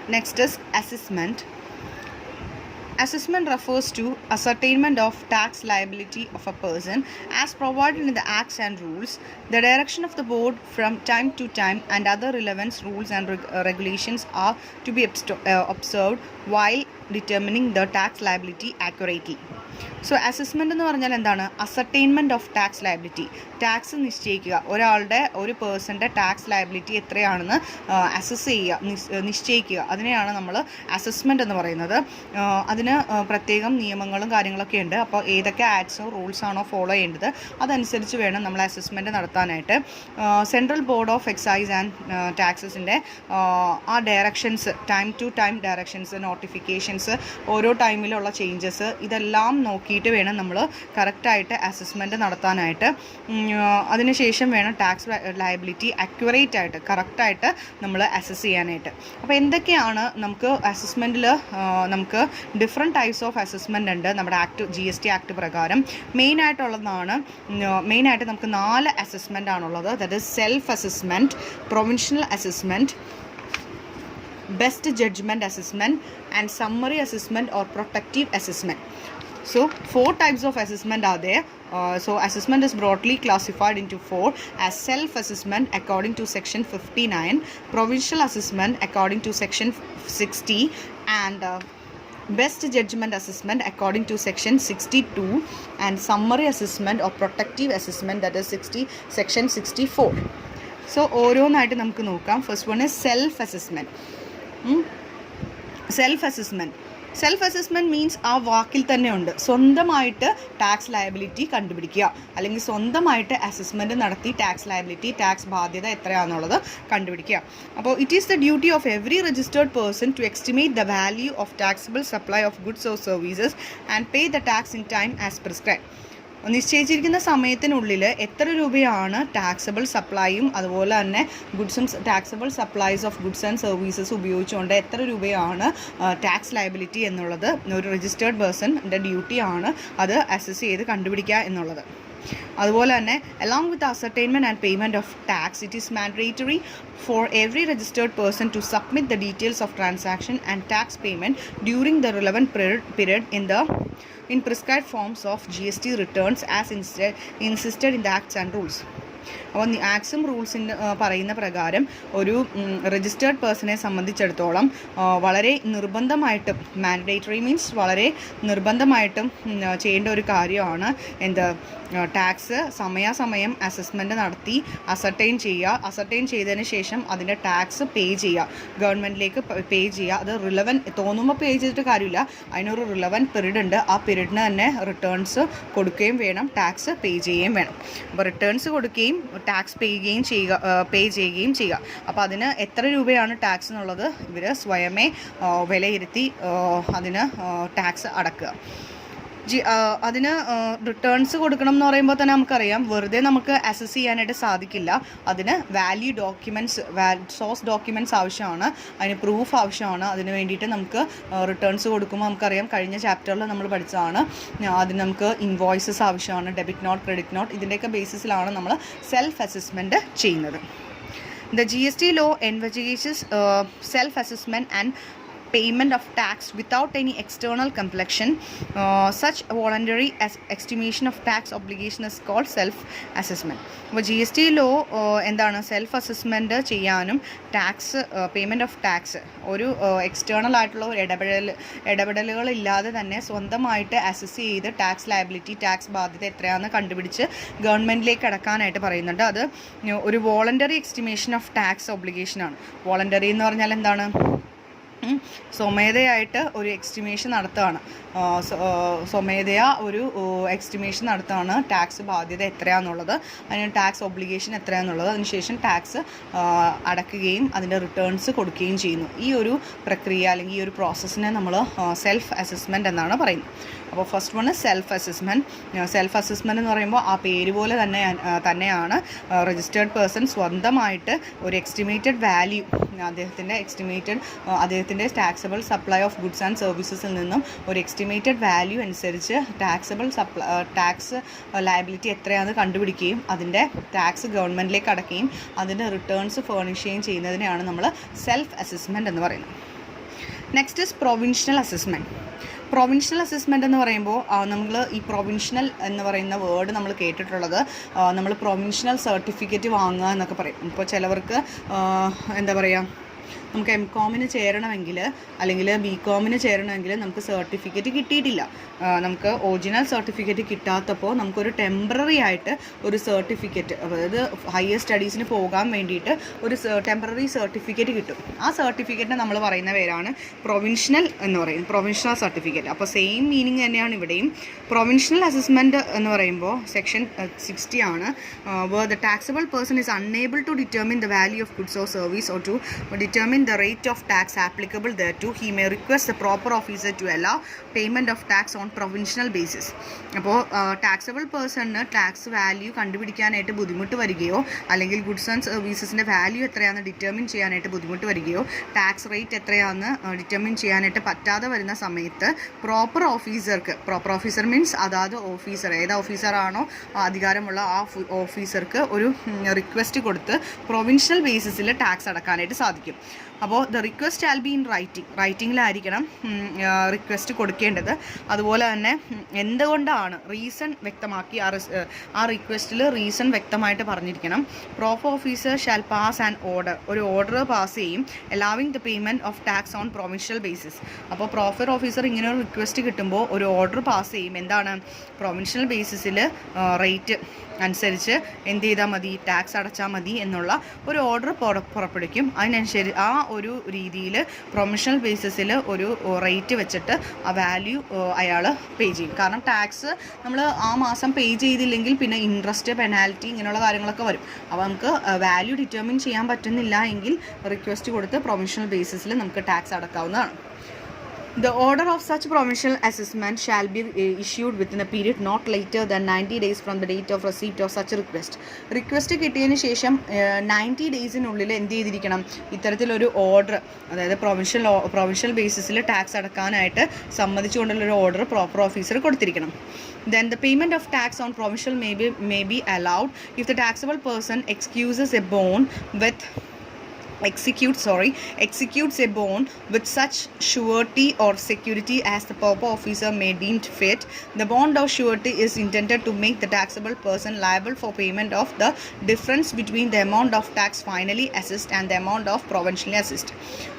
Next is assessment. Assessment refers to ascertainment of tax liability of a person as provided in the acts and rules, the direction of the board from time to time, and other relevant rules and regulations are to be observed while determining the tax liability accurately. So assessment എന്ന് പറഞ്ഞാൽ എന്താണ്? Ascertainment of tax liability. Tax നിശ്ചയിക്കുക, ഒരു പേഴ്സൻ്റെ tax liability എത്രയാണെന്ന് assess ചെയ്യുക, നിശ്ചയിക്കുക. അതിനെയാണ് നമ്മൾ അസസ്മെൻ്റ് എന്ന് പറയുന്നത്. അതിന് പ്രത്യേകം നിയമങ്ങളും കാര്യങ്ങളൊക്കെ ഉണ്ട്. അപ്പോൾ ഏതൊക്കെ ആക്ട്സോ റൂൾസാണോ ഫോളോ ചെയ്യേണ്ടത് അതനുസരിച്ച് വേണം നമ്മൾ അസസ്മെൻ്റ് നടത്താനായിട്ട്. Central board of excise and ടാക്സസിൻ്റെ ആ directions, time to time directions, notifications, ഓരോ ടൈമിലുള്ള ചേഞ്ചസ്, ഇതെല്ലാം നോക്കിയിട്ട് വേണം നമ്മൾ കറക്റ്റായിട്ട് അസസ്മെൻറ്റ് നടത്താനായിട്ട്. അതിനുശേഷം വേണം ടാക്സ് ലയബിലിറ്റി അക്യുറേറ്റ് ആയിട്ട് കറക്റ്റായിട്ട് നമ്മൾ അസസ് ചെയ്യാനായിട്ട്. അപ്പോൾ എന്തൊക്കെയാണ് നമുക്ക് അസസ്മെൻറ്റിൽ, നമുക്ക് ഡിഫറെൻറ്റ് ടൈപ്സ് ഓഫ് അസസ്മെൻ്റ് ഉണ്ട് നമ്മുടെ GST ആക്ട് പ്രകാരം. മെയിനായിട്ട് നമുക്ക് 4 അസസ്മെൻ്റ് ആണുള്ളത്. That is self assessment, provincial assessment, best judgment assessment, and summary assessment or protective assessment. So 4 types of assessment are there. So assessment is broadly classified into 4 as self-assessment according to section 59, provincial assessment according to section 60, and best judgment assessment according to section 62, and summary assessment or protective assessment, that is section 64. So ഓരോന്നായിട്ട് നമുക്ക് നോക്കാം. First one is self-assessment. Self assessment means ആ വാക്കിൽ തന്നെ ഉണ്ട്, സ്വന്തമായിട്ട് tax liability കണ്ടുപിടിക്കുക, അല്ലെങ്കിൽ സ്വന്തമായിട്ട് അസസ്മെൻറ്റ് നടത്തി ടാക്സ് ലയബിലിറ്റി, ടാക്സ് ബാധ്യത എത്രയാണെന്നുള്ളത് കണ്ടുപിടിക്കുക. അപ്പോൾ it is the duty of every registered person to estimate the value of taxable supply of goods or services and pay the tax in time as prescribe. നിശ്ചയിച്ചിരിക്കുന്ന സമയത്തിനുള്ളിൽ എത്ര രൂപയാണ് taxable സപ്ലൈയും അതുപോലെ തന്നെ taxable supplies of goods and services ഉപയോഗിച്ചുകൊണ്ട് എത്ര രൂപയാണ് ടാക്സ് ലയബിലിറ്റി എന്നുള്ളത് ഒരു രജിസ്റ്റേർഡ് പേഴ്സണിൻ്റെ ഡ്യൂട്ടിയാണ് അത് അസസ് ചെയ്ത് കണ്ടുപിടിക്കുക എന്നുള്ളത്. അതുപോലെ തന്നെ along with the ascertainment and payment of tax, it is mandatory for every registered person to submit the details of transaction and tax payment during the relevant period in prescribed forms of GST returns as insisted in the acts and rules. അപ്പോൾ ആക്ട്സും റൂൾസിൻ്റെ പറയുന്ന പ്രകാരം ഒരു registered പേഴ്സണെ സംബന്ധിച്ചിടത്തോളം വളരെ നിർബന്ധമായിട്ടും, mandatory means വളരെ നിർബന്ധമായിട്ടും ചെയ്യേണ്ട ഒരു കാര്യമാണ് ടാക്സ് സമയാസമയം അസസ്മെൻറ്റ് നടത്തി അസർട്ടൈൻ ചെയ്തതിന് ശേഷം അതിൻ്റെ ടാക്സ് പേ ചെയ്യുക, ഗവൺമെൻറ്റിലേക്ക് പേ ചെയ്യുക. അത് തോന്നുമ്പോൾ പേ ചെയ്തിട്ട് കാര്യമില്ല, അതിനൊരു റിലവൻറ്റ് പീരീഡ് ഉണ്ട്. ആ പീരീഡിന് തന്നെ റിട്ടേൺസ് കൊടുക്കുകയും വേണം, ടാക്സ് പേ ചെയ്യുകയും വേണം. അപ്പോൾ റിട്ടേൺസ് കൊടുക്കുകയും ടാക്സ് പേ ചെയ്യുകയും ചെയ്യുക. അപ്പോൾ അതിന് എത്ര രൂപയാണ് ടാക്സ് എന്നുള്ളത് ഇവർ സ്വയമേ വിലയിരുത്തി അതിന് ടാക്സ് അടക്കുക. അതിന് റിട്ടേൺസ് കൊടുക്കണം എന്ന് പറയുമ്പോൾ തന്നെ നമുക്കറിയാം, വെറുതെ നമുക്ക് അസസ് ചെയ്യാനായിട്ട് സാധിക്കില്ല. അതിന് സോഴ്സ് ഡോക്യുമെൻറ്റ്സ് ആവശ്യമാണ്, അതിന് പ്രൂഫ് ആവശ്യമാണ്. അതിന് വേണ്ടിയിട്ട് നമുക്ക് റിട്ടേൺസ് കൊടുക്കുമ്പോൾ നമുക്കറിയാം, കഴിഞ്ഞ ചാപ്റ്ററിൽ നമ്മൾ പഠിച്ചതാണ്, അതിന് നമുക്ക് ഇൻവോയ്സസ് ആവശ്യമാണ്, ഡെബിറ്റ് നോട്ട്, ക്രെഡിറ്റ് നോട്ട്, ഇതിൻ്റെയൊക്കെ ബേസിസിലാണ് നമ്മൾ സെൽഫ് അസസ്മെൻറ്റ് ചെയ്യുന്നത്. The GST law envisages self-assessment and payment of tax without any external compulsion. Such voluntary estimation of tax obligation is called self-assessment. അപ്പോൾ GST ലോ എന്താണ്? Self assessment ചെയ്യാനും tax payment of tax ഒരു external ആയിട്ടുള്ള ഒരു ഇടപെടലുകളില്ലാതെ തന്നെ സ്വന്തമായിട്ട് assess ചെയ്ത് tax liability, tax ബാധ്യത എത്രയാണെന്ന് കണ്ടുപിടിച്ച് ഗവൺമെൻറ്റിലേക്ക് അടക്കാനായിട്ട് പറയുന്നുണ്ട്. അത് ഒരു വോളണ്ടറി എസ്റ്റിമേഷൻ ഓഫ് ടാക്സ് ഒബ്ലിഗേഷനാണ്. വോളണ്ടറി എന്ന് പറഞ്ഞാൽ എന്താണ്? സ്വമേധയായിട്ട് ഒരു എസ്റ്റിമേഷൻ നടത്തുകയാണ്, സ്വമേധയാ ഒരു എസ്റ്റിമേഷൻ നടത്തുകയാണ് ടാക്സ് ബാധ്യത എത്രയാണെന്നുള്ളത്, അതിന് ടാക്സ് ഒബ്ലിഗേഷൻ എത്രയാണെന്നുള്ളത്. അതിനുശേഷം ടാക്സ് അടക്കുകയും അതിൻ്റെ റിട്ടേൺസ് കൊടുക്കുകയും ചെയ്യുന്നു. ഈ ഒരു പ്രക്രിയ അല്ലെങ്കിൽ ഈ ഒരു പ്രോസസ്സിനെ നമ്മൾ സെൽഫ് അസസ്മെൻറ്റ് എന്നാണ് പറയുന്നത്. അപ്പോൾ ഫസ്റ്റ് വൺ സെൽഫ് അസസ്മെൻറ്റ് എന്ന് പറയുമ്പോൾ ആ പേര് പോലെ തന്നെയാണ് രജിസ്റ്റേർഡ് പേഴ്സൺ സ്വന്തമായിട്ട് ഒരു എസ്റ്റിമേറ്റഡ് വാല്യൂ, അദ്ദേഹത്തിൻ്റെ taxable supply of goods and സർവീസസിൽ നിന്നും ഒരു എസ്റ്റിമേറ്റഡ് വാല്യൂ അനുസരിച്ച് ടാക്സ് ലയബിലിറ്റി എത്രയാണെന്ന് കണ്ടുപിടിക്കുകയും അതിൻ്റെ ടാക്സ് ഗവൺമെൻറ്റിലേക്ക് അടക്കുകയും അതിൻ്റെ റിട്ടേൺസ് ഫേർണിഷ് ചെയ്യുന്നതിനെയാണ് നമ്മൾ സെൽഫ് അസസ്മെൻറ്റ് എന്ന് പറയുന്നത്. Next is provisional assessment. Provisional assessment എന്ന് പറയുമ്പോൾ നമ്മൾ ഈ പ്രൊവിൻഷണൽ എന്ന് പറയുന്ന വേർഡ് നമ്മൾ കേട്ടിട്ടുള്ളത് നമ്മൾ പ്രൊവിൻഷണൽ സർട്ടിഫിക്കറ്റ് വാങ്ങുക എന്നൊക്കെ പറയും. ഇപ്പോൾ ചിലവർക്ക് എന്താ പറയുക, നമുക്ക് എംകോമിന് ചേരണമെങ്കിൽ അല്ലെങ്കിൽ ബികോമിന് ചേരണമെങ്കിൽ നമുക്ക് സർട്ടിഫിക്കറ്റ് കിട്ടിയിട്ടില്ല. നമുക്ക് ഒറിജിനൽ സർട്ടിഫിക്കറ്റ് കിട്ടാത്തപ്പോൾ നമുക്കൊരു ടെമ്പററി ആയിട്ട് ഒരു സർട്ടിഫിക്കറ്റ്, അതായത് ഹയർ സ്റ്റഡീസിന് പോകാൻ വേണ്ടിയിട്ട് ഒരു ടെമ്പററി സർട്ടിഫിക്കറ്റ് കിട്ടും. ആ സർട്ടിഫിക്കറ്റിനെ നമ്മൾ പറയുന്ന പേരാണ് പ്രൊവിൻഷണൽ എന്ന് പറയും, പ്രൊവിൻഷണൽ സർട്ടിഫിക്കറ്റ്. അപ്പോൾ സെയിം മീനിങ് തന്നെയാണ് ഇവിടെയും. പ്രൊവിൻഷണൽ അസസ്മെൻറ്റ് എന്ന് പറയുമ്പോൾ സെക്ഷൻ 60 ആണ്. Where the taxable person is unable to determine the value of goods or service or to determine the rate of tax applicable thereto, he may request the proper officer to allow payment of tax on provisional basis. അപ്പോൾ taxable പേഴ്സണിന് tax value കണ്ടുപിടിക്കാനായിട്ട് ബുദ്ധിമുട്ട് വരികയോ അല്ലെങ്കിൽ goods and സർവീസസിൻ്റെ value എത്രയാണെന്ന് determine ചെയ്യാനായിട്ട് ബുദ്ധിമുട്ട് വരികയോ tax rate എത്രയാണെന്ന് ഡിറ്റർമിൻ ചെയ്യാനായിട്ട് പറ്റാതെ വരുന്ന സമയത്ത് പ്രോപ്പർ ഓഫീസർ മീൻസ് അതാത് ഓഫീസർ, ഏത് ഓഫീസറാണോ അധികാരമുള്ള ആ ഓഫീസർക്ക് ഒരു റിക്വസ്റ്റ് കൊടുത്ത് പ്രൊവിൻഷ്യൽ ബേസിസിൽ ടാക്സ് അടക്കാനായിട്ട് സാധിക്കും. അപ്പോൾ the request shall be in റൈറ്റിങ്ങിലായിരിക്കണം റിക്വസ്റ്റ് കൊടുക്കേണ്ടത്. അതുപോലെ തന്നെ എന്തുകൊണ്ടാണ് റീസൺ വ്യക്തമാക്കി ആ റിക്വസ്റ്റിൽ റീസൺ വ്യക്തമായിട്ട് പറഞ്ഞിരിക്കണം. Proper officer shall pass an order, ഒരു ഓർഡർ പാസ് ചെയ്യും allowing the payment of tax on provincial basis. അപ്പോൾ പ്രോപ്പർ ഓഫീസർ ഇങ്ങനെ ഒരു റിക്വസ്റ്റ് കിട്ടുമ്പോൾ ഒരു ഓർഡർ പാസ് ചെയ്യും. എന്താണ്? പ്രൊവിൻഷ്യൽ ബേസിസിൽ റേറ്റ് അനുസരിച്ച് എന്ത് ചെയ്താൽ മതി, ടാക്സ് അടച്ചാൽ മതി എന്നുള്ള ഒരു ഓർഡർ പുറപ്പെടുവിക്കും. അതിനനുസരിച്ച് ആ ഒരു രീതിയിൽ പ്രൊവിൻഷ്യൽ ബേസിസിൽ ഒരു റേറ്റ് വെച്ചിട്ട് ആ വാല്യൂ അയാൾ പേ ചെയ്യും. കാരണം ടാക്സ് നമ്മൾ ആ മാസം പേ ചെയ്തില്ലെങ്കിൽ പിന്നെ ഇൻട്രസ്റ്റ്, പെനാൽറ്റി ഇങ്ങനെയുള്ള കാര്യങ്ങളൊക്കെ വരും. അപ്പോൾ നമുക്ക് വാല്യൂ ഡിറ്റർമിൻ ചെയ്യാൻ പറ്റുന്നില്ല എങ്കിൽ റിക്വസ്റ്റ് കൊടുത്ത് പ്രൊവിൻഷ്യൽ ബേസിസിൽ നമുക്ക് tax അടക്കാവുന്നതാണ്. The order of such provisional assessment shall be issued within a period not later than 90 days from the date of receipt of such request. Request കിട്ടിയതിന് ശേഷം 90 ഡേയ്സിനുള്ളിൽ എന്ത് ചെയ്തിരിക്കണം, ഇത്തരത്തിലൊരു ഓർഡർ, അതായത് പ്രൊവിൻഷ്യൽ ബേസിസിൽ ടാക്സ് അടക്കാനായിട്ട് സമ്മതിച്ചുകൊണ്ടുള്ളൊരു ഓർഡർ പ്രോപ്പർ ഓഫീസർ കൊടുത്തിരിക്കണം. Then the payment of tax on provincial may be allowed if the taxable person executes a bond with such surety or security as the proper officer may deem fit. The bond or surety is intended to make the taxable person liable for payment of the difference between the amount of tax finally assessed and the amount of provincially assessed.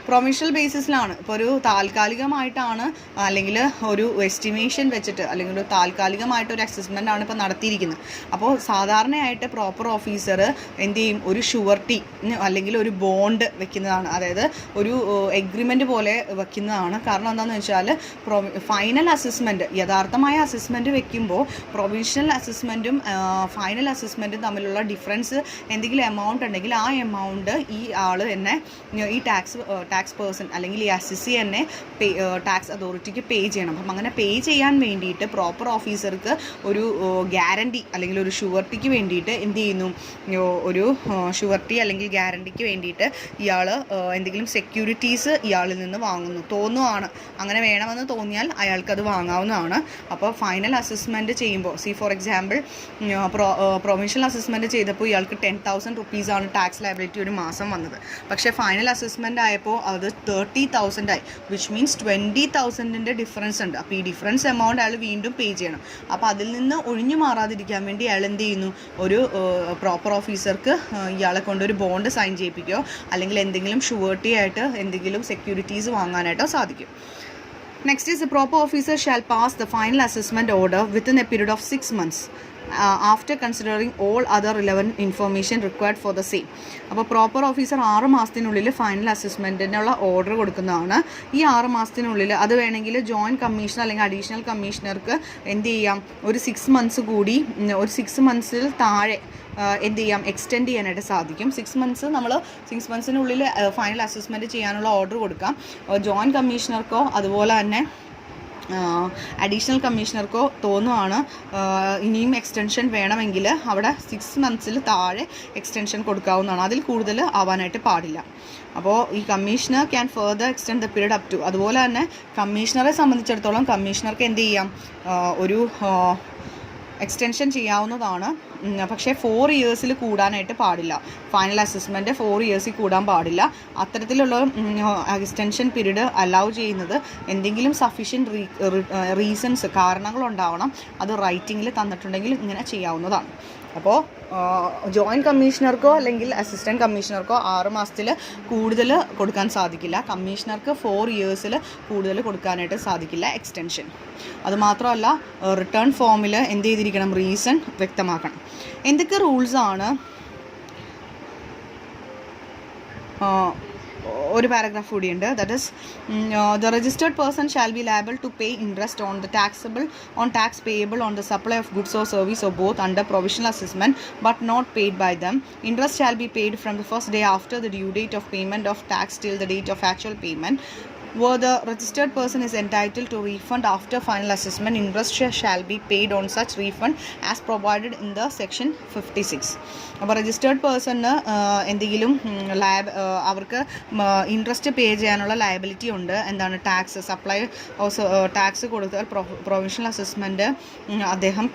Provincial ബേസിസിലാണ്. ഇപ്പോൾ ഒരു താൽക്കാലികമായിട്ടാണ് അല്ലെങ്കിൽ ഒരു estimation വെച്ചിട്ട് അല്ലെങ്കിൽ ഒരു താൽക്കാലികമായിട്ടൊരു assessment ആണ് ഇപ്പോൾ നടത്തിയിരിക്കുന്നത്. അപ്പോൾ സാധാരണയായിട്ട് പ്രോപ്പർ ഓഫീസർ എന്ത് ചെയ്യും, ഒരു ഷുവർട്ടി അല്ലെങ്കിൽ ഒരു ബോണ്ട് വെക്കുന്നതാണ്, അതായത് ഒരു എഗ്രിമെൻറ്റ് പോലെ വെക്കുന്നതാണ്. കാരണം എന്താണെന്ന് വെച്ചാൽ ഫൈനൽ അസസ്മെൻറ്റ്, യഥാർത്ഥമായ അസസ്മെൻറ്റ് വെക്കുമ്പോൾ പ്രൊവിൻഷ്യൽ അസസ്മെൻറ്റും ഫൈനൽ അസസ്മെൻറ്റും തമ്മിലുള്ള ഡിഫറൻസ് എന്തെങ്കിലും എമൗണ്ട് ഉണ്ടെങ്കിൽ ആ എമൗണ്ട് ഈ ആൾ തന്നെ ഈ ടാക്സ് പേഴ്സൺ അല്ലെങ്കിൽ ഈ അസസ്സി തന്നെ ടാക്സ് അതോറിറ്റിക്ക് പേ ചെയ്യണം. അപ്പം അങ്ങനെ പേ ചെയ്യാൻ വേണ്ടിയിട്ട് പ്രോപ്പർ ഓഫീസർക്ക് ഒരു ഗ്യാരണ്ടി അല്ലെങ്കിൽ ഒരു ഷുവർട്ടിക്ക് വേണ്ടിയിട്ട് എന്ത് ചെയ്യുന്നു, ഒരു ഷുവർട്ടി അല്ലെങ്കിൽ ഗ്യാരണ്ടിക്ക് വേണ്ടിയിട്ട് ഇയാൾ എന്തെങ്കിലും സെക്യൂരിറ്റീസ് ഇയാളിൽ നിന്ന് തോന്നുവാണ്. അങ്ങനെ വേണമെന്ന് തോന്നിയാൽ അയാൾക്കത് വാങ്ങാവുന്നതാണ്. അപ്പോൾ ഫൈനൽ അസസ്മെൻറ്റ് ചെയ്യുമ്പോൾ ഫോർ എക്സാമ്പിൾ പ്രൊവിൻഷ്യൽ അസസ്മെൻറ്റ് ചെയ്തപ്പോൾ ഇയാൾക്ക് 10,000 റുപ്പീസാണ് ടാക്സ് ലയബിലിറ്റി ഒരു മാസം വന്നത്. പക്ഷേ ഫൈനൽ അസസ്മെൻ്റ് ആയപ്പോൾ അത് 30,000 ആയി, വിച്ച് മീൻസ് 20,000 ഡിഫറൻസ് ഉണ്ട്. അപ്പോൾ ഈ ഡിഫറൻസ് എമൗണ്ട് അയാൾ വീണ്ടും പേ ചെയ്യണം. അപ്പോൾ അതിൽ നിന്ന് ഒഴിഞ്ഞു മാറാതിരിക്കാൻ വേണ്ടി അയാൾ എന്ത് ചെയ്യുന്നു, ഒരു പ്രോപ്പർ ഓഫീസർക്ക് ഇയാളെ കൊണ്ട് ഒരു ബോണ്ട് സൈൻ ചെയ്യിപ്പിക്കുകയോ അല്ലെങ്കിൽ എന്തെങ്കിലും ഷുവർട്ടി ആയിട്ട് എന്തെങ്കിലും സെക്യൂരിറ്റീസ് വാങ്ങാനായിട്ടോ സാധിക്കും. Next is the proper officer shall pass the final assessment order within a period of 6 months after considering all other relevant information required for the same. അപ്പോൾ പ്രോപ്പർ ഓഫീസർ 6 മാസത്തിനുള്ളിൽ final അസസ്മെൻറ്റിനുള്ള order കൊടുക്കുന്നതാണ്. ഈ 6 മാസത്തിനുള്ളിൽ അത് വേണമെങ്കിൽ joint commissioner അല്ലെങ്കിൽ additional കമ്മീഷണർക്ക് എന്ത് ചെയ്യാം, ഒരു 6 മന്ത്സ് കൂടി, ഒരു 6 മന്ത്സിൽ താഴെ എന്ത് ചെയ്യാം, എക്സ്റ്റെൻഡ് ചെയ്യാനായിട്ട് സാധിക്കും. 6 മന്ത്സിനുള്ളിൽ ഫൈനൽ അസസ്മെൻറ്റ് ചെയ്യാനുള്ള ഓർഡർ കൊടുക്കാം. ജോയിൻറ്റ് കമ്മീഷണർക്കോ അതുപോലെ തന്നെ അഡീഷണൽ കമ്മീഷണർക്കോ തോന്നുവാണ് ഇനിയും എക്സ്റ്റൻഷൻ വേണമെങ്കിൽ അവിടെ 6 മന്ത്സിൽ താഴെ എക്സ്റ്റൻഷൻ കൊടുക്കാവുന്നതാണ്. അതിൽ കൂടുതൽ ആവാനായിട്ട് പാടില്ല. അപ്പോൾ ഈ commissioner can further extend the period up to, അതുപോലെ തന്നെ കമ്മീഷണറെ സംബന്ധിച്ചിടത്തോളം കമ്മീഷണർക്ക് എന്ത് ചെയ്യാം, ഒരു എക്സ്റ്റൻഷൻ ചെയ്യാവുന്നതാണ്. പക്ഷേ 4 ഇയേഴ്സിൽ കൂടാനായിട്ട് പാടില്ല. ഫൈനൽ അസസ്മെൻറ്റ് 4 ഇയേഴ്സിൽ കൂടാൻ പാടില്ല. അത്തരത്തിലുള്ള എക്സ്റ്റൻഷൻ പീരീഡ് അലൗ ചെയ്യുന്നത് എന്തെങ്കിലും സഫീഷ്യൻറ്റ് റീസൺസ്, കാരണങ്ങളുണ്ടാവണം. അത് റൈറ്റിങ്ങിൽ തന്നിട്ടുണ്ടെങ്കിൽ ഇങ്ങനെ ചെയ്യാവുന്നതാണ്. അപ്പോൾ ജോയിൻറ്റ് കമ്മീഷണർക്കോ അല്ലെങ്കിൽ അസിസ്റ്റൻറ്റ് കമ്മീഷണർക്കോ 6 മാസത്തിൽ കൂടുതൽ കൊടുക്കാൻ സാധിക്കില്ല. കമ്മീഷണർക്ക് 4 ഇയേഴ്സിൽ കൂടുതൽ കൊടുക്കാനായിട്ട് സാധിക്കില്ല എക്സ്റ്റൻഷൻ. അതുമാത്രമല്ല റിട്ടേൺ ഫോമിൽ എന്ത് ചെയ്തിരിക്കണം, റീസൺ വ്യക്തമാക്കണം. എന്തൊക്കെ റൂൾസാണ്? ഒരു പാരഗ്രാഫ് കൂടിയുണ്ട്. That is the registered person shall be liable to pay interest on the tax payable on the supply of goods or service or both under provisional assessment but not paid by them. Interest shall be paid from the first day after the due date of payment of tax till the date of actual payment. Where the registered person is entitled to refund after final assessment, interest shall be paid on such refund as provided in the section 56. അപ്പോൾ registered പേഴ്സണിന് എന്തെങ്കിലും അവർക്ക് interest പേ ചെയ്യാനുള്ള liability ഉണ്ട്. എന്താണ്? Tax supply tax കൊടുത്താൽ provisional assessment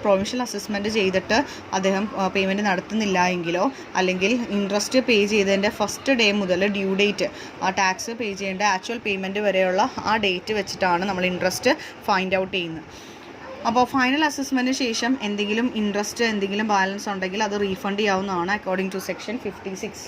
provisional assessment ചെയ്തിട്ട് അദ്ദേഹം payment നടത്തുന്നില്ല എങ്കിലോ, അല്ലെങ്കിൽ ഇൻട്രസ്റ്റ് പേ ചെയ്തതിൻ്റെ ഫസ്റ്റ് ഡേ മുതൽ ഡ്യൂ ഡേറ്റ് ആ ടാക്സ് പേ ചെയ്യേണ്ട ആക്ച്വൽ പേയ്മെൻറ്റ് വരെയുള്ള ആ ഡേറ്റ് വെച്ചിട്ടാണ് നമ്മൾ ഇൻട്രസ്റ്റ് ഫൈൻഡ് ഔട്ട് ചെയ്യുന്നത്. അപ്പോൾ ഫൈനൽ അസസ്മെൻറ്റിന് ശേഷം എന്തെങ്കിലും ഇൻട്രസ്റ്റ്, എന്തെങ്കിലും ബാലൻസ് ഉണ്ടെങ്കിൽ അത് റീഫണ്ട് ചെയ്യാവുന്നതാണ് according to section 56.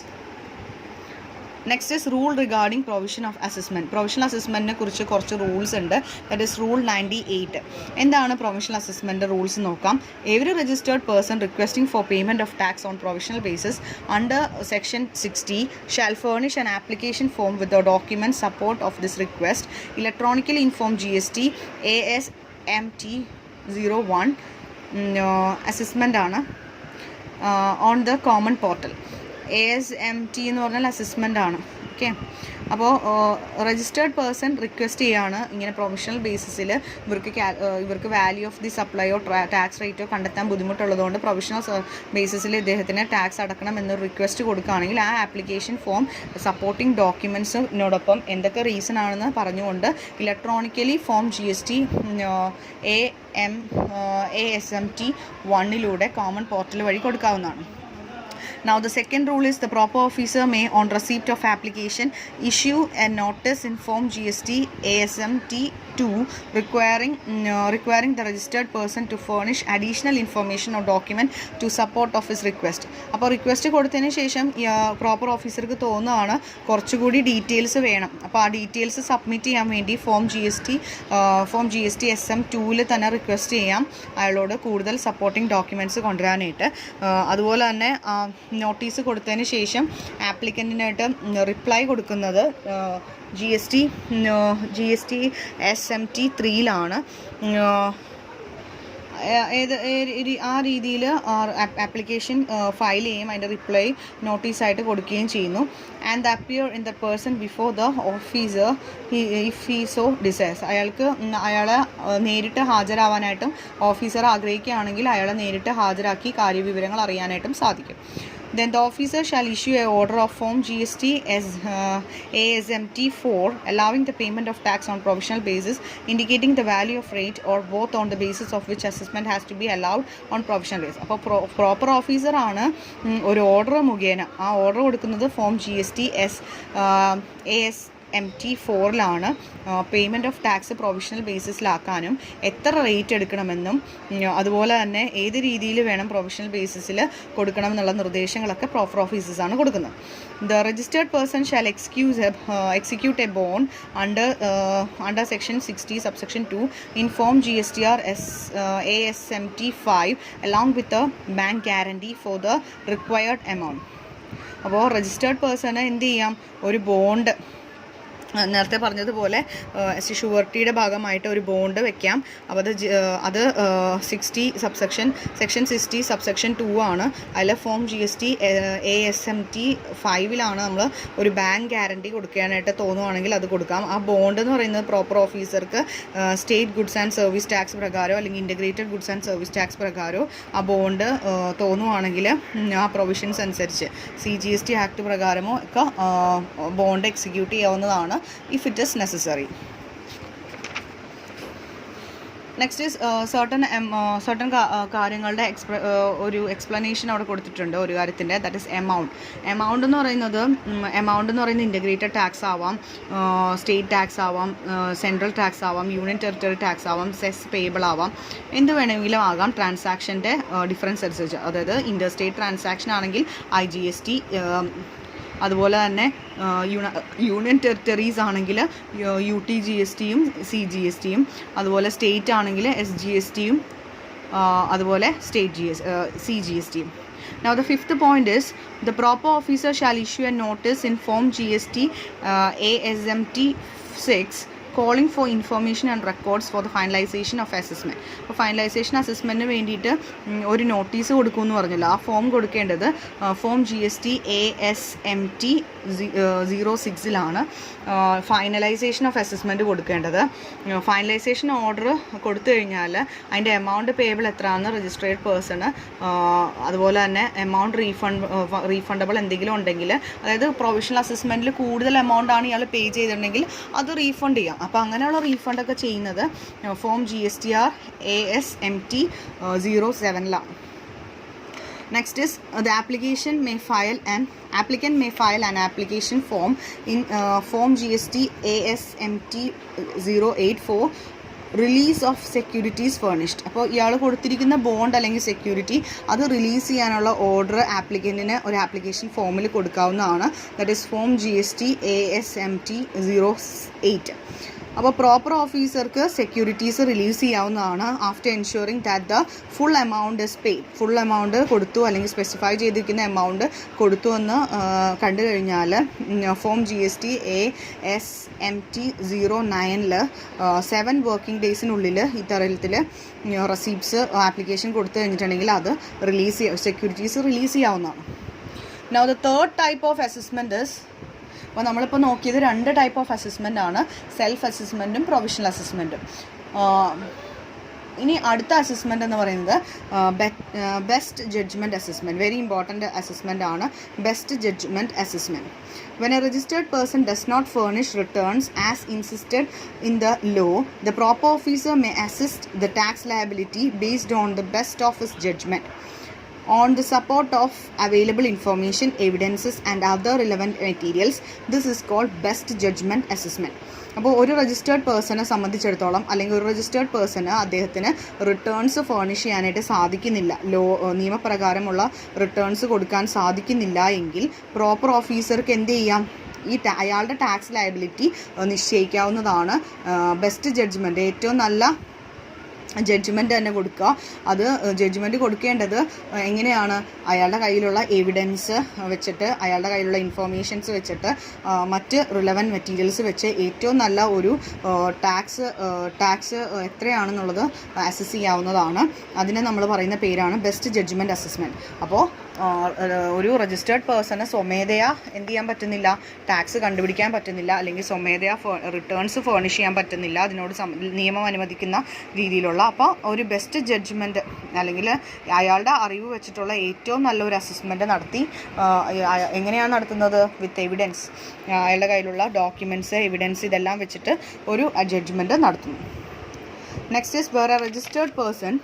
Next is rule regarding provision of assessment. Provisional അസസ്മെൻറ്റിനെ കുറിച്ച് കുറച്ച് റൂൾസ് ഉണ്ട്. That is rule 98. എന്താണ് പ്രൊവിഷണൽ അസസ്മെൻറ്റ് റൂൾസ് നോക്കാം. Every registered person requesting for payment of tax on provisional basis under section 60 shall furnish an application form with the document support of this request, electronically inform GST ASMT 01 assessment ആണ് on the common portal. ASMT എന്ന് പറഞ്ഞാൽ assessment ആണ്. Okay, അപ്പോൾ registered person request ചെയ്യുകയാണ് ഇങ്ങനെ provisional ബേസിസിൽ ഇവർക്ക് value of the സപ്ലൈയോ tax റേറ്റോ കണ്ടെത്താൻ ബുദ്ധിമുട്ടുള്ളതുകൊണ്ട് provisional ബേസിസിൽ ഇദ്ദേഹത്തിന് ടാക്സ് അടക്കണം എന്നൊരു റിക്വസ്റ്റ് കൊടുക്കുകയാണെങ്കിൽ ആ ആപ്ലിക്കേഷൻ ഫോം സപ്പോർട്ടിംഗ് ഡോക്യുമെൻറ്റ്സിനോടൊപ്പം എന്തൊക്കെ റീസൺ ആണെന്ന് പറഞ്ഞുകൊണ്ട് electronically form GST ASMT 1 common portal വഴി കൊടുക്കാവുന്നതാണ്. Now the second rule is the proper officer may on receipt of application issue a notice in form GST ASMT 2 requiring the registered person to furnish additional information or document to support of his request. അപ്പോൾ request കൊടുത്തതിന് ശേഷം proper ഓഫീസർക്ക് തോന്നുകയാണ് കുറച്ചുകൂടി details വേണം. അപ്പോൾ ആ details submit ചെയ്യാൻ വേണ്ടി ഫോം GST SM 2 തന്നെ റിക്വസ്റ്റ് ചെയ്യാം അയാളോട് കൂടുതൽ സപ്പോർട്ടിംഗ് ഡോക്യുമെൻറ്റ്സ് കൊണ്ടുവരാനായിട്ട്. അതുപോലെ തന്നെ നോട്ടീസ് കൊടുത്തതിന് ശേഷം ആപ്ലിക്കൻറ്റിനായിട്ട് റിപ്ലൈ കൊടുക്കുന്നത് GST SMT 3 ആ രീതിയിൽ ആപ്ലിക്കേഷൻ ഫയൽ ചെയ്യും, അതിൻ്റെ റിപ്ലൈ നോട്ടീസായിട്ട് കൊടുക്കുകയും ചെയ്യുന്നു. And appear in the person before the officer if he so desires. അയാളെ നേരിട്ട് ഹാജരാവാനായിട്ടും ഓഫീസർ ആഗ്രഹിക്കുകയാണെങ്കിൽ അയാളെ നേരിട്ട് ഹാജരാക്കി കാര്യവിവരങ്ങൾ അറിയാനായിട്ടും സാധിക്കും. Then the officer shall issue a order of form GST ASMT 4 allowing the payment of tax on provisional basis, indicating the value of rate or both on the basis of which assessment has to be allowed on provisional basis. അപ്പോൾ proper ഓഫീസറാണ് ഒരു order മുഖേന ആ order കൊടുക്കുന്നത് form GST ASMT 4 payment of tax provisional ബേസിസിലാക്കാനും എത്ര rate എടുക്കണമെന്നും അതുപോലെ തന്നെ ഏത് രീതിയിൽ വേണം പ്രൊവിഷണൽ ബേസിസിൽ കൊടുക്കണമെന്നുള്ള നിർദ്ദേശങ്ങളൊക്കെ പ്രോപ്പർ ഓഫീസേഴ്സാണ് കൊടുക്കുന്നത്. The registered person shall execute a bond under section 60 subsection 2 in form GSTR ASMT 5 along with a bank guarantee for the required amount. അപ്പോൾ രജിസ്റ്റേർഡ് പേഴ്സണ് എന്ത് ചെയ്യാം, ഒരു ബോണ്ട് നേരത്തെ പറഞ്ഞതുപോലെ ഷുവർട്ടിയുടെ ഭാഗമായിട്ട് ഒരു ബോണ്ട് വെക്കാം. അപ്പോൾ അത് 60 സെക്ഷൻ 60 സബ്സെക്ഷൻ 2 ആണ്. അതിൽ ഫോം GST ASMT 5 നമ്മൾ ഒരു ബാങ്ക് ഗ്യാരണ്ടി കൊടുക്കാനായിട്ട് തോന്നുവാണെങ്കിൽ അത് കൊടുക്കാം. ആ ബോണ്ട് എന്ന് പറയുന്നത് പ്രോപ്പർ ഓഫീസർക്ക് state goods and service tax പ്രകാരമോ അല്ലെങ്കിൽ integrated goods and service tax പ്രകാരമോ ആ ബോണ്ട് തോന്നുവാണെങ്കിൽ ആ പ്രൊവിഷൻസ് അനുസരിച്ച് CGST ആക്ട് പ്രകാരമോ ഒക്കെ ബോണ്ട് എക്സിക്യൂട്ട് ചെയ്യാവുന്നതാണ് if it is necessary. Next is certain കാര്യങ്ങളുടെ ഒരു എക്സ്പ്ലനേഷൻ അവിടെ കൊടുത്തിട്ടുണ്ട് ഒരു കാര്യത്തിൻ്റെ, ദാറ്റ് ഇസ് എമൗണ്ട് എന്ന് പറയുന്നത് ഇൻ്റഗ്രേറ്റഡ് ടാക്സ് ആവാം, സ്റ്റേറ്റ് ടാക്സ് ആവാം, സെൻട്രൽ ടാക്സ് ആവാം, യൂണിയൻ ടെറിട്ടറി ടാക്സ് ആവാം, സെസ് പേബിൾ ആവാം, എന്ത് വേണമെങ്കിലും ആകാം ട്രാൻസാക്ഷൻ്റെ ഡിഫറൻസ് അനുസരിച്ച്. അതായത് ഇൻ്റർ സ്റ്റേറ്റ് ട്രാൻസാക്ഷൻ ആണെങ്കിൽ IGST, അതുപോലെ തന്നെ യൂണിയൻ ടെറിട്ടറീസ് ആണെങ്കിൽ UTGSTയും CGSTയും, അതുപോലെ സ്റ്റേറ്റ് ആണെങ്കിൽ SGSTയും, അതുപോലെ CGSTയും. Now the fifth point is the proper officer shall issue a notice in form GST ASMT 6 calling for information and records for the finalization of assessment. അപ്പോൾ finalisation അസസ്മെൻറ്റിന് വേണ്ടിയിട്ട് ഒരു notice കൊടുക്കുമെന്ന് പറഞ്ഞല്ലോ. ആ ഫോം കൊടുക്കേണ്ടത് form GST ASMT 06 finalisation of assessment കൊടുക്കേണ്ടത്. Finalisation order കൊടുത്തു കഴിഞ്ഞാൽ അതിൻ്റെ എമൗണ്ട് പേബിൾ എത്രയാണെന്ന് രജിസ്ട്രേഡ് പേഴ്സണ്, അതുപോലെ തന്നെ എമൗണ്ട് റീഫണ്ടബിൾ എന്തെങ്കിലും ഉണ്ടെങ്കിൽ, അതായത് പ്രൊവിഷണൽ അസസ്മെൻറ്റിൽ കൂടുതൽ എമൗണ്ട് ആണ് ഇയാൾ പേ ചെയ്തിട്ടുണ്ടെങ്കിൽ അത് റീഫണ്ട് ചെയ്യാം. അപ്പോൾ അങ്ങനെയുള്ള റീഫണ്ടൊക്കെ ചെയ്യുന്നത് form GSTR ASMT 07 Next is the applicant may file an application form in form GST ASMT 08 for release of securities furnished. അപ്പോൾ ഇയാൾ കൊടുത്തിരിക്കുന്ന ബോണ്ട് അല്ലെങ്കിൽ സെക്യൂരിറ്റി അത് റിലീസ് ചെയ്യാനുള്ള ഓർഡർ ആപ്ലിക്കൻറ്റിന് ഒരു ആപ്ലിക്കേഷൻ ഫോമിൽ കൊടുക്കാവുന്നതാണ്. That is form GST ASMT 08. അപ്പോൾ പ്രോപ്പർ ഓഫീസർക്ക് സെക്യൂരിറ്റീസ് റിലീസ് ചെയ്യാവുന്നതാണ് after ensuring that the full amount is paid. Full amount കൊടുത്തു അല്ലെങ്കിൽ സ്പെസിഫൈ ചെയ്തിരിക്കുന്ന എമൗണ്ട് കൊടുത്തു എന്ന് കണ്ടു കഴിഞ്ഞാൽ ഫോം GST ASMT 09 7 വർക്കിംഗ് ഡേയ്സിനുള്ളിൽ ഇത്തരത്തിൽ റെസീപ്റ്റ്സ് ആപ്ലിക്കേഷൻ കൊടുത്തു കഴിഞ്ഞിട്ടുണ്ടെങ്കിൽ അത് സെക്യൂരിറ്റീസ് റിലീസ് ചെയ്യാവുന്നതാണ്. Now the third type of assessment is, അപ്പോൾ നമ്മളിപ്പോൾ നോക്കിയത് 2 ടൈപ്പ് ഓഫ് അസസ്മെൻ്റ് ആണ്, സെൽഫ് അസസ്മെൻറ്റും പ്രൊവിഷണൽ അസസ്മെൻറ്റും. ഇനി അടുത്ത അസസ്മെൻ്റ് എന്ന് പറയുന്നത് best judgment assessment. Very important assessment ആണ് best judgment assessment. When a registered person does not furnish returns as insisted in the law, the proper officer may assess the tax liability based on the best of his judgment on the support of available information, evidences and other relevant materials. This is called best judgment assessment. അപ്പോൾ ഒരു registered പേഴ്സണെ സംബന്ധിച്ചിടത്തോളം അല്ലെങ്കിൽ ഒരു registered person അദ്ദേഹത്തിന് returns furnish ചെയ്യാനായിട്ട് സാധിക്കുന്നില്ല, നിയമപ്രകാരമുള്ള റിട്ടേൺസ് കൊടുക്കാൻ സാധിക്കുന്നില്ല എങ്കിൽ പ്രോപ്പർ ഓഫീസർക്ക് എന്ത് ചെയ്യാം, അയാളുടെ ടാക്സ് ലയബിലിറ്റി നിശ്ചയിക്കാവുന്നതാണ്. ബെസ്റ്റ് ജഡ്ജ്മെൻറ്റ്, ഏറ്റവും നല്ല ജഡ്ജ്മെൻറ്റ് തന്നെ കൊടുക്കുക. അത് ജഡ്ജ്മെൻറ്റ് കൊടുക്കേണ്ടത് എങ്ങനെയാണ്, അയാളുടെ കയ്യിലുള്ള എവിഡൻസ് വെച്ചിട്ട്, അയാളുടെ കയ്യിലുള്ള ഇൻഫോർമേഷൻസ് വെച്ചിട്ട്, മറ്റ് റിലവൻറ്റ് മെറ്റീരിയൽസ് വെച്ച് ഏറ്റവും നല്ല ഒരു ടാക്സ് എത്രയാണെന്നുള്ളത് അസസ് ചെയ്യാവുന്നതാണ്. അതിനെ നമ്മൾ പറയുന്ന പേരാണ് ബെസ്റ്റ് ജഡ്ജ്മെൻറ്റ് അസസ്മെൻറ്റ്. അപ്പോൾ ഒരു രജിസ്റ്റേർഡ് പേഴ്സണ് സ്വമേധയാ എന്ത് ചെയ്യാൻ പറ്റുന്നില്ല, ടാക്സ് കണ്ടുപിടിക്കാൻ പറ്റുന്നില്ല, അല്ലെങ്കിൽ സ്വമേധയാ റിട്ടേൺസ് ഫേർണിഷ് ചെയ്യാൻ പറ്റുന്നില്ല അതിനോട് നിയമം അനുവദിക്കുന്ന രീതിയിലുള്ള. അപ്പോൾ ഒരു ബെസ്റ്റ് ജഡ്ജ്മെൻറ്റ് അല്ലെങ്കിൽ അയാളുടെ അറിവ് വെച്ചിട്ടുള്ള ഏറ്റവും നല്ലൊരു അസസ്മെൻറ്റ് നടത്തി, എങ്ങനെയാണ് നടത്തുന്നത്, വിത്ത് എവിഡൻസ്, അയാളുടെ കയ്യിലുള്ള ഡോക്യുമെൻറ്റ്സ്, എവിഡൻസ് ഇതെല്ലാം വെച്ചിട്ട് ഒരു ജഡ്ജ്മെൻറ്റ് നടത്തുന്നു. Next is where a registered person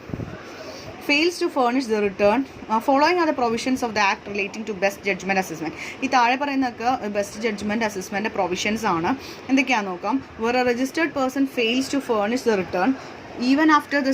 fails to furnish the return following are the provisions of the act relating to best judgment assessment. ഈ താഴെ പറയുന്നതൊക്കെ ബെസ്റ്റ് ജഡ്ജ്മെൻറ്റ് അസസ്മെൻറ്റ് പ്രൊവിഷൻസ് ആണ്. എന്തൊക്കെയാണെന്ന് നോക്കാം. where a registered person fails to furnish the return even after the